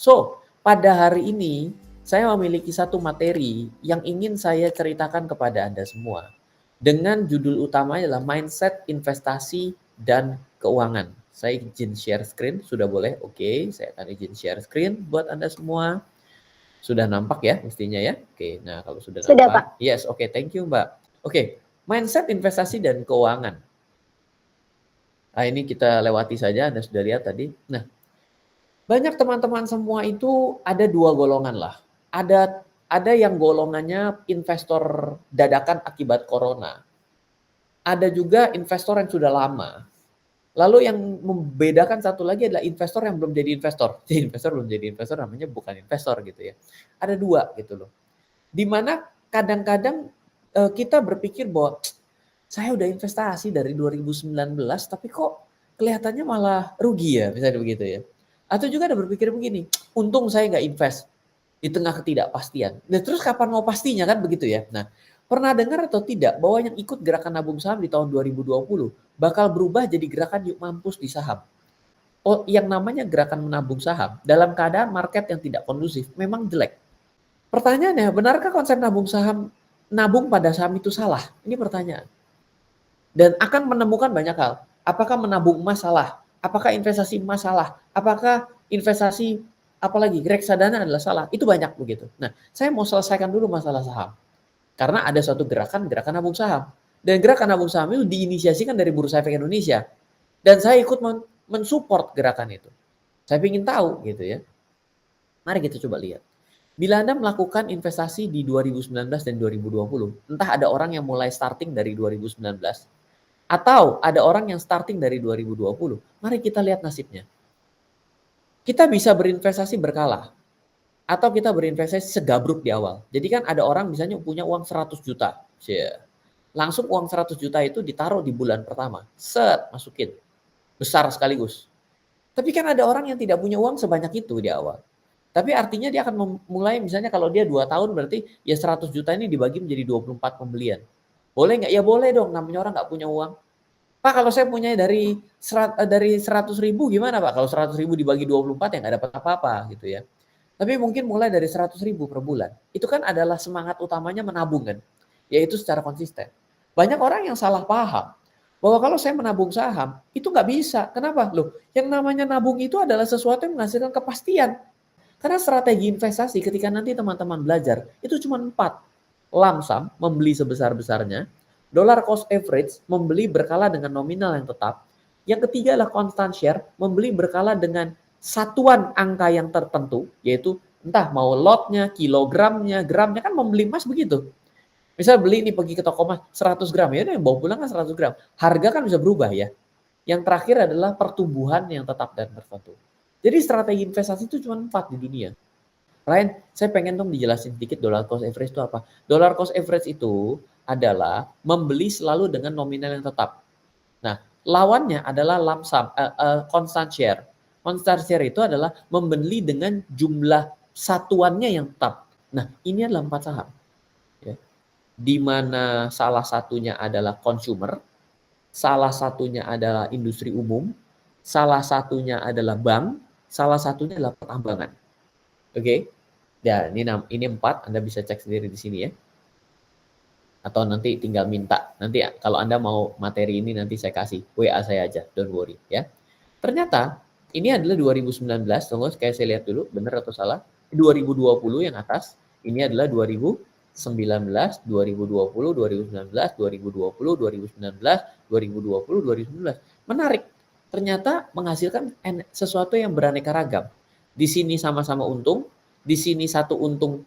So, pada hari ini saya memiliki satu materi yang ingin saya ceritakan kepada Anda semua. Dengan judul utamanya adalah mindset, investasi, dan keuangan. Saya izin share screen, sudah boleh? Oke, saya akan izin share screen buat Anda semua. Sudah nampak ya mestinya ya? Oke, nah kalau sudah Sudah, Pak. nampak, yes, oke, thank you Mbak. Oke, mindset, investasi, dan keuangan. Nah, ini kita lewati saja, Anda sudah lihat tadi. Nah, banyak teman-teman semua itu ada dua golongan lah. Ada yang golongannya investor dadakan akibat corona. Ada juga investor yang sudah lama. Lalu yang membedakan satu lagi adalah investor yang belum jadi investor. Jadi investor belum jadi investor namanya bukan investor gitu ya. Ada dua gitu loh. Dimana kadang-kadang kita berpikir bahwa saya udah investasi dari 2019 tapi kok kelihatannya malah rugi ya, misalnya begitu ya. Atau juga ada berpikir begini, untung saya nggak invest di tengah ketidakpastian. Nah terus kapan mau pastinya kan begitu ya. Nah pernah dengar atau tidak bahwa yang ikut gerakan nabung saham di tahun 2020 bakal berubah jadi gerakan yuk mampus di saham. Oh, yang namanya gerakan menabung saham dalam keadaan market yang tidak kondusif memang jelek. Pertanyaannya, benarkah konsep nabung pada saham itu salah? Ini pertanyaan. Dan akan menemukan banyak hal. Apakah menabung emas salah? Apakah investasi emas salah? Apakah investasi apalagi reksadana adalah salah? Itu banyak begitu. Nah, saya mau selesaikan dulu masalah saham. Karena ada suatu gerakan nabung saham. Dan gerakan nabung saham itu diinisiasikan dari Bursa Efek Indonesia. Dan saya ikut mensupport gerakan itu. Saya ingin tahu gitu ya. Mari kita coba lihat. Bila Anda melakukan investasi di 2019 dan 2020, entah ada orang yang mulai starting dari 2019, atau ada orang yang starting dari 2020, mari kita lihat nasibnya. Kita bisa berinvestasi berkala, atau kita berinvestasi segabruk di awal. Jadi kan ada orang misalnya punya uang 100 juta. Langsung uang 100 juta itu ditaruh di bulan pertama. Set, masukin. Besar sekaligus. Tapi kan ada orang yang tidak punya uang sebanyak itu di awal. Tapi artinya dia akan mulai misalnya kalau dia 2 tahun berarti ya 100 juta ini dibagi menjadi 24 pembelian. Boleh nggak? Ya boleh dong, namanya orang nggak punya uang. Pak kalau saya punya dari 100 ribu gimana Pak? Kalau 100 ribu dibagi 24 ya nggak dapat apa-apa gitu ya. Tapi mungkin mulai dari 100 ribu per bulan. Itu kan adalah semangat utamanya menabung kan. Yaitu secara konsisten. Banyak orang yang salah paham. Bahwa kalau saya menabung saham, itu nggak bisa. Kenapa? Loh, yang namanya nabung itu adalah sesuatu yang menghasilkan kepastian. Karena strategi investasi ketika nanti teman-teman belajar, itu cuma 4. Lump sum, membeli sebesar-besarnya. Dollar cost average, membeli berkala dengan nominal yang tetap. Yang ketiga adalah constant share, membeli berkala dengan satuan angka yang tertentu, yaitu entah mau lotnya, kilogramnya, gramnya, kan membeli emas begitu. Misal beli ini pergi ke toko emas 100 gram, ya udah yang bawa pulang kan 100 gram. Harga kan bisa berubah ya. Yang terakhir adalah pertumbuhan yang tetap dan tertentu. Jadi strategi investasi itu cuma 4 di dunia. Ryan, saya pengen dong dijelasin sedikit dollar cost average itu apa. Dollar cost average itu adalah membeli selalu dengan nominal yang tetap. Nah, lawannya adalah lump sum, constant share. Constant share itu adalah membeli dengan jumlah satuannya yang tetap. Nah, ini adalah 4 saham. Ya. Di mana salah satunya adalah consumer, salah satunya adalah industri umum, salah satunya adalah bank, salah satunya adalah pertambangan. Oke? Ya, ini 4, Anda bisa cek sendiri di sini ya. Atau nanti tinggal minta. Nanti kalau Anda mau materi ini nanti saya kasih. WA saya aja, don't worry ya. Ternyata ini adalah 2019, tunggu kayak saya lihat dulu benar atau salah. 2020 yang atas, ini adalah 2019, 2020, 2019, 2020, 2019, 2020, 2019. Menarik. Ternyata menghasilkan sesuatu yang beraneka ragam. Di sini sama-sama untung, di sini satu untung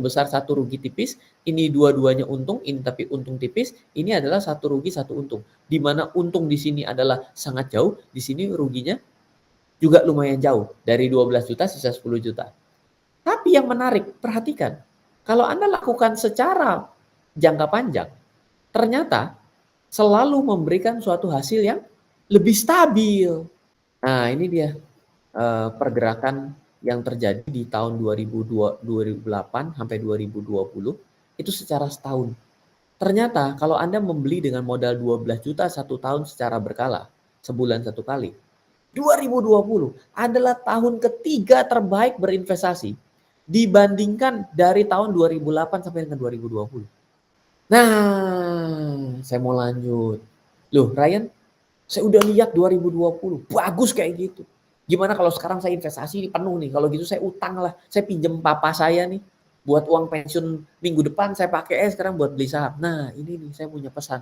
besar, satu rugi tipis, ini dua-duanya untung, ini tapi untung tipis, ini adalah satu rugi, satu untung. Di mana untung di sini adalah sangat jauh, di sini ruginya juga lumayan jauh, dari 12 juta sisa 10 juta. Tapi yang menarik, perhatikan, kalau Anda lakukan secara jangka panjang, ternyata selalu memberikan suatu hasil yang lebih stabil. Nah, ini dia pergerakan yang terjadi di tahun 2008 sampai 2020 itu secara setahun. Ternyata kalau Anda membeli dengan modal 12 juta 1 tahun secara berkala, sebulan 1 kali, 2020 adalah tahun ketiga terbaik berinvestasi dibandingkan dari tahun 2008 sampai dengan 2020. Nah, saya mau lanjut. Loh, Ryan, saya udah lihat 2020, bagus kayak gitu. Gimana kalau sekarang saya investasi ini penuh nih, kalau gitu saya utang lah, saya pinjem papa saya nih, buat uang pensiun minggu depan saya pakai sekarang buat beli saham. Nah, ini nih saya punya pesan.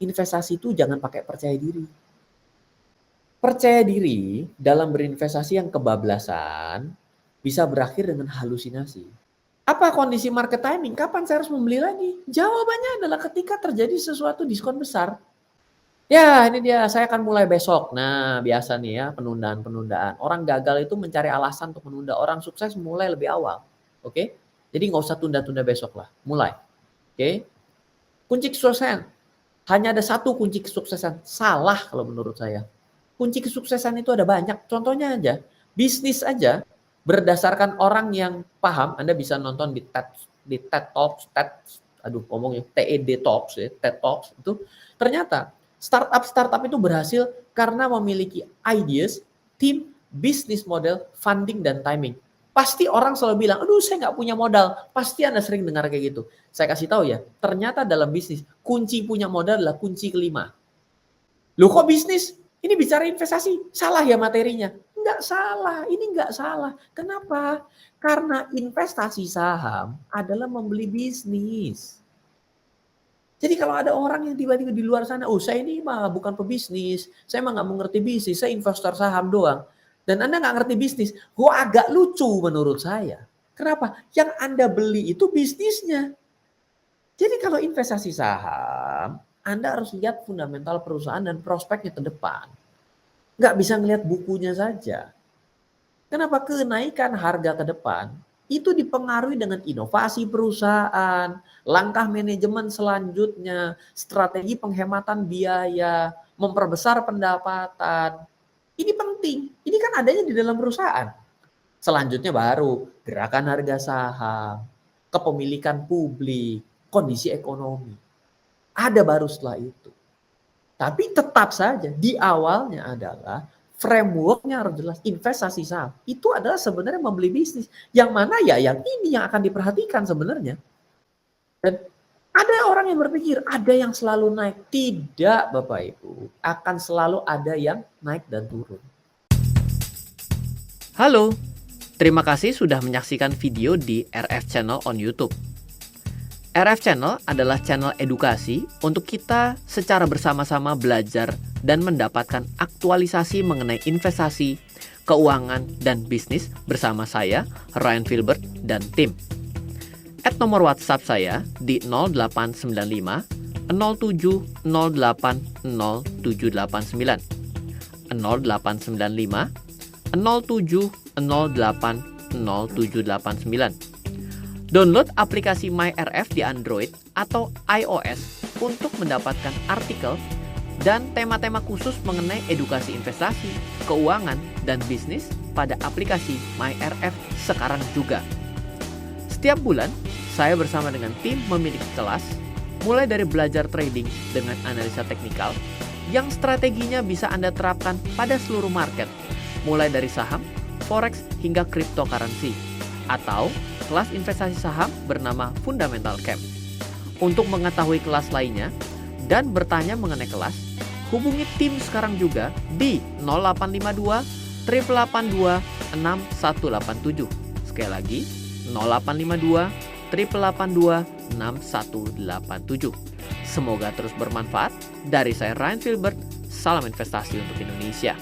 Investasi itu jangan pakai percaya diri. Percaya diri dalam berinvestasi yang kebablasan bisa berakhir dengan halusinasi. Apa kondisi market timing? Kapan saya harus membeli lagi? Jawabannya adalah ketika terjadi sesuatu diskon besar. Ya, ini dia, saya akan mulai besok. Nah, biasa nih ya, penundaan-penundaan. Orang gagal itu mencari alasan untuk menunda. Orang sukses mulai lebih awal. Oke? Jadi nggak usah tunda-tunda besok lah. Mulai. Oke? Kunci kesuksesan. Hanya ada satu kunci kesuksesan. Salah kalau menurut saya. Kunci kesuksesan itu ada banyak. Contohnya aja, bisnis aja berdasarkan orang yang paham. Anda bisa nonton di TED Talks, TED Talks ya, TED Talks itu ternyata startup itu berhasil karena memiliki ideas, tim, bisnis model, funding dan timing. Pasti orang selalu bilang, aduh saya nggak punya modal. Pasti Anda sering dengar kayak gitu. Saya kasih tahu ya, ternyata dalam bisnis kunci punya modal adalah kunci kelima. Loh kok bisnis? Ini bicara investasi, salah ya materinya? Enggak salah, ini enggak salah. Kenapa? Karena investasi saham adalah membeli bisnis. Jadi kalau ada orang yang tiba-tiba di luar sana, oh saya ini mah bukan pebisnis, saya mah nggak mengerti bisnis, saya investor saham doang. Dan Anda nggak ngerti bisnis, agak lucu menurut saya. Kenapa? Yang Anda beli itu bisnisnya. Jadi kalau investasi saham, Anda harus lihat fundamental perusahaan dan prospeknya ke depan. Nggak bisa ngelihat bukunya saja. Kenapa? Kenaikan harga ke depan itu dipengaruhi dengan inovasi perusahaan, langkah manajemen selanjutnya, strategi penghematan biaya, memperbesar pendapatan. Ini penting. Ini kan adanya di dalam perusahaan. Selanjutnya baru gerakan harga saham, kepemilikan publik, kondisi ekonomi. Ada baru setelah itu. Tapi tetap saja di awalnya adalah frameworknya harus jelas. Investasi saham itu adalah sebenarnya membeli bisnis. Yang mana ya yang ini yang akan diperhatikan sebenarnya. Dan ada orang yang berpikir ada yang selalu naik. Tidak Bapak Ibu. Akan selalu ada yang naik dan turun. Halo, terima kasih sudah menyaksikan video di RF Channel on YouTube. RF Channel adalah channel edukasi untuk kita secara bersama-sama belajar dan mendapatkan aktualisasi mengenai investasi, keuangan, dan bisnis bersama saya, Ryan Filbert, dan tim. Add nomor WhatsApp saya di 0895 07 08 0789 0895 07 08 0789. Download aplikasi MyRF di Android atau iOS untuk mendapatkan artikel dan tema-tema khusus mengenai edukasi investasi, keuangan, dan bisnis pada aplikasi MyRF sekarang juga. Setiap bulan, saya bersama dengan tim memiliki kelas, mulai dari belajar trading dengan analisa teknikal, yang strateginya bisa Anda terapkan pada seluruh market, mulai dari saham, forex, hingga cryptocurrency, atau kelas investasi saham bernama Fundamental Camp. Untuk mengetahui kelas lainnya dan bertanya mengenai kelas, hubungi tim sekarang juga di 0852 882 6187. Sekali lagi, 0852 882 6187. Semoga terus bermanfaat. Dari saya Ryan Filbert, salam investasi untuk Indonesia.